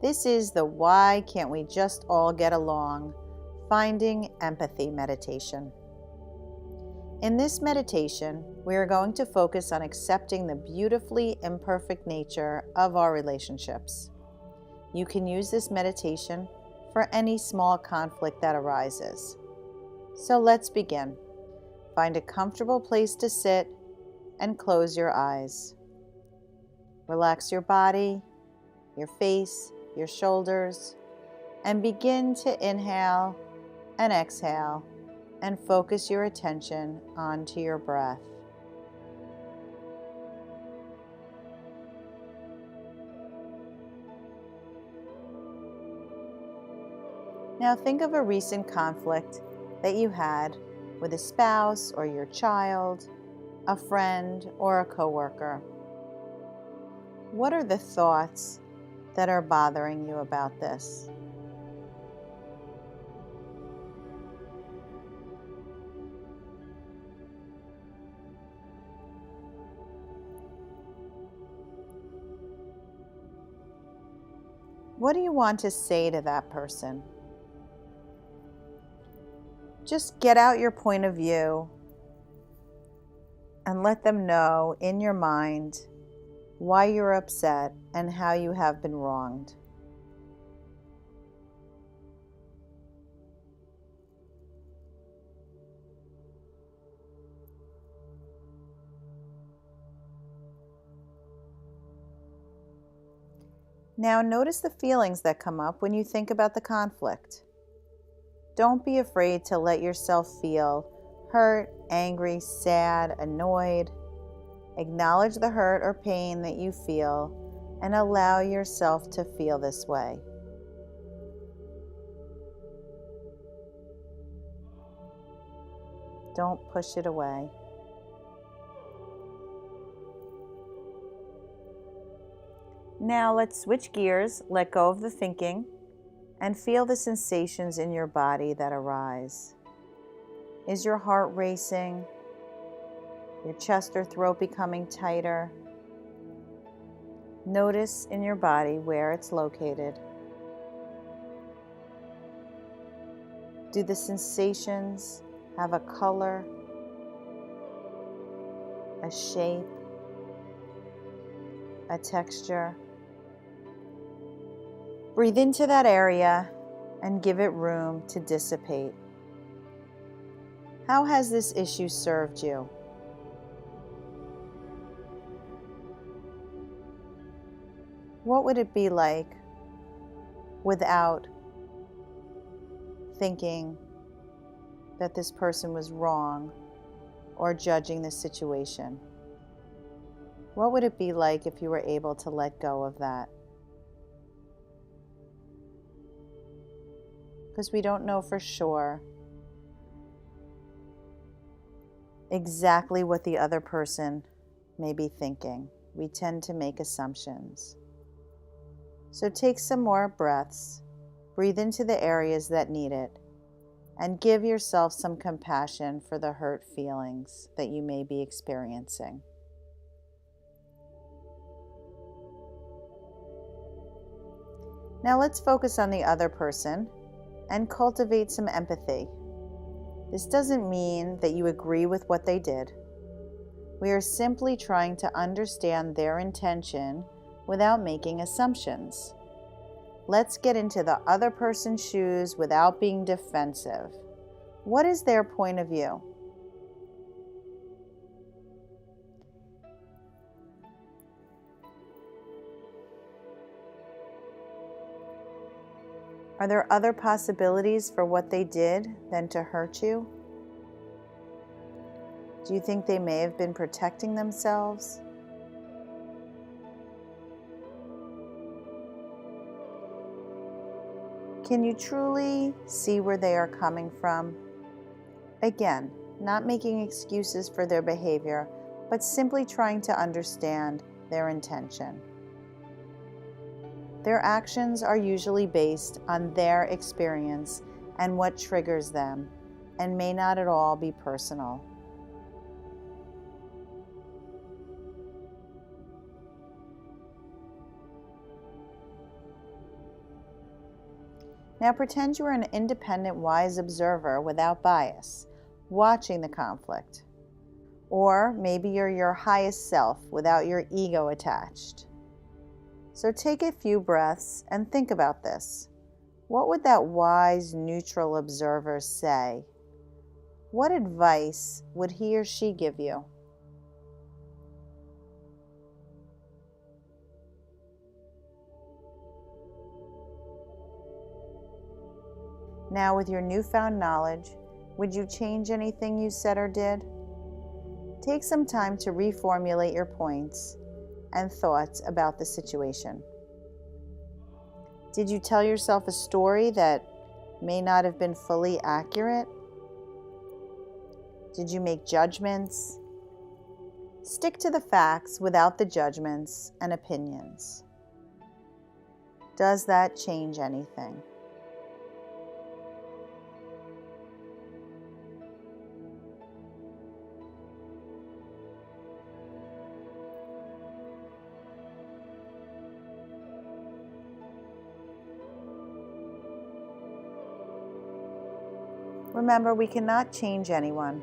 This is the Why Can't We Just All Get Along? Finding Empathy meditation. In this meditation, we are going to focus on accepting the beautifully imperfect nature of our relationships. You can use this meditation for any small conflict that arises. So let's begin. Find a comfortable place to sit and close your eyes. Relax your body, your face, your shoulders, and begin to inhale and exhale and focus your attention onto your breath. Now think of a recent conflict that you had with a spouse or your child, a friend, or a coworker. What are the thoughts that are bothering you about this? What do you want to say to that person? Just get out your point of view and let them know in your mind why you're upset and how you have been wronged. Now notice the feelings that come up when you think about the conflict. Don't be afraid to let yourself feel hurt, angry, sad, annoyed. Acknowledge the hurt or pain that you feel and allow yourself to feel this way. Don't push it away. Now let's switch gears, let go of the thinking, and feel the sensations in your body that arise. Is your heart racing? Your chest or throat becoming tighter? Notice in your body where it's located. Do the sensations have a color, a shape, a texture? Breathe into that area and give it room to dissipate. How has this issue served you? What would it be like without thinking that this person was wrong or judging the situation? What would it be like if you were able to let go of that? Because we don't know for sure exactly what the other person may be thinking. We tend to make assumptions. So take some more breaths, breathe into the areas that need it, and give yourself some compassion for the hurt feelings that you may be experiencing. Now let's focus on the other person and cultivate some empathy. This doesn't mean that you agree with what they did. We are simply trying to understand their intention without making assumptions. Let's get into the other person's shoes without being defensive. What is their point of view? Are there other possibilities for what they did than to hurt you? Do you think they may have been protecting themselves? Can you truly see where they are coming from? Again, not making excuses for their behavior, but simply trying to understand their intention. Their actions are usually based on their experience and what triggers them, and may not at all be personal. Now pretend you are an independent, wise observer without bias, watching the conflict. Or maybe you're your highest self without your ego attached. So take a few breaths and think about this. What would that wise, neutral observer say? What advice would he or she give you? Now, with your newfound knowledge, would you change anything you said or did? Take some time to reformulate your points and thoughts about the situation. Did you tell yourself a story that may not have been fully accurate? Did you make judgments? Stick to the facts without the judgments and opinions. Does that change anything? Remember, we cannot change anyone.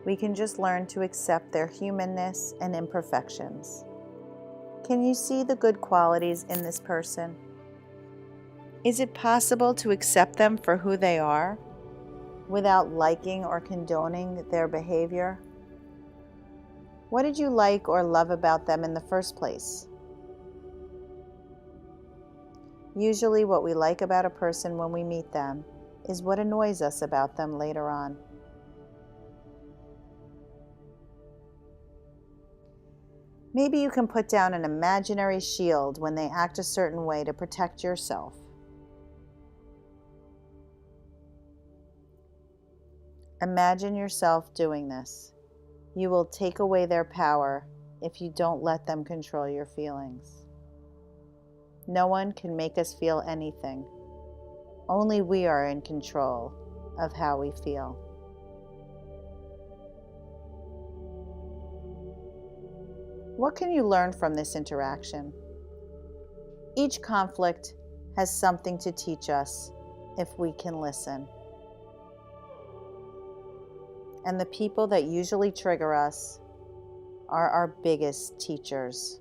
We can just learn to accept their humanness and imperfections. Can you see the good qualities in this person? Is it possible to accept them for who they are without liking or condoning their behavior? What did you like or love about them in the first place? Usually what we like about a person when we meet them is what annoys us about them later on. Maybe you can put down an imaginary shield when they act a certain way to protect yourself. Imagine yourself doing this. You will take away their power if you don't let them control your feelings. No one can make us feel anything. Only we are in control of how we feel. What can you learn from this interaction? Each conflict has something to teach us if we can listen. And the people that usually trigger us are our biggest teachers.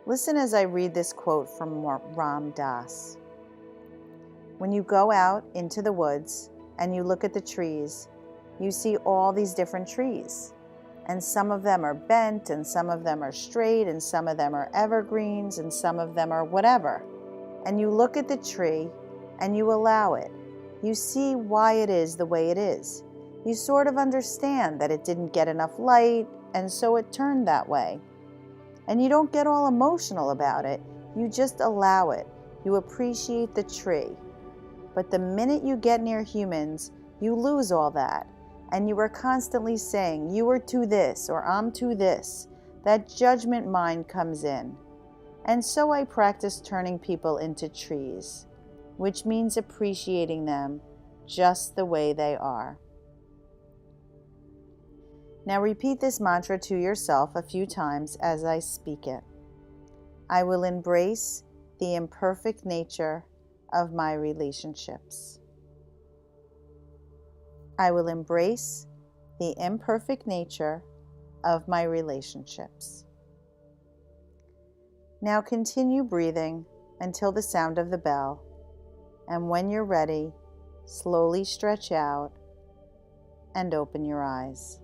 Listen as I read this quote from Ram Dass. When you go out into the woods and you look at the trees, you see all these different trees. And some of them are bent, and some of them are straight, and some of them are evergreens, and some of them are whatever. And you look at the tree and you allow it. You see why it is the way it is. You sort of understand that it didn't get enough light, and so it turned that way. And you don't get all emotional about it. You just allow it. You appreciate the tree. But the minute you get near humans, you lose all that. And you are constantly saying, you are to this, or I'm to this. That judgment mind comes in. And so I practice turning people into trees, which means appreciating them just the way they are. Now repeat this mantra to yourself a few times as I speak it. I will embrace the imperfect nature of my relationships. I will embrace the imperfect nature of my relationships. Now continue breathing until the sound of the bell, and when you're ready, slowly stretch out and open your eyes.